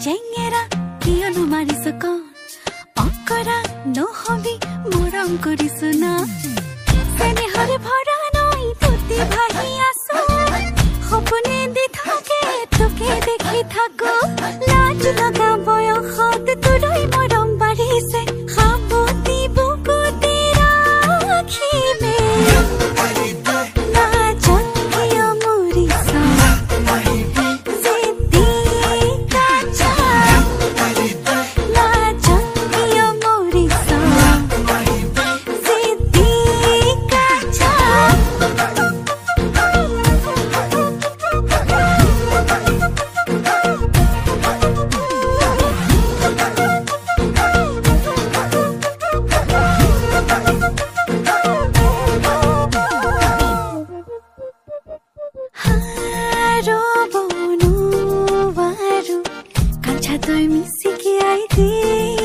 জেঙেৰা কিয়নো মাৰিছ কণ অকৰা নহবি মৰম কৰিছো না চেনেহৰে ভৰা নৈ তুতি ভাহি আছো সপোনে দি থাকে তোকে দেখি থাকো লাজ লগা বয়সত তোৰই মৰম বাঢ়িছে সাৱতি বুকুতে ৰাখিমে তই মিছিকি আই দি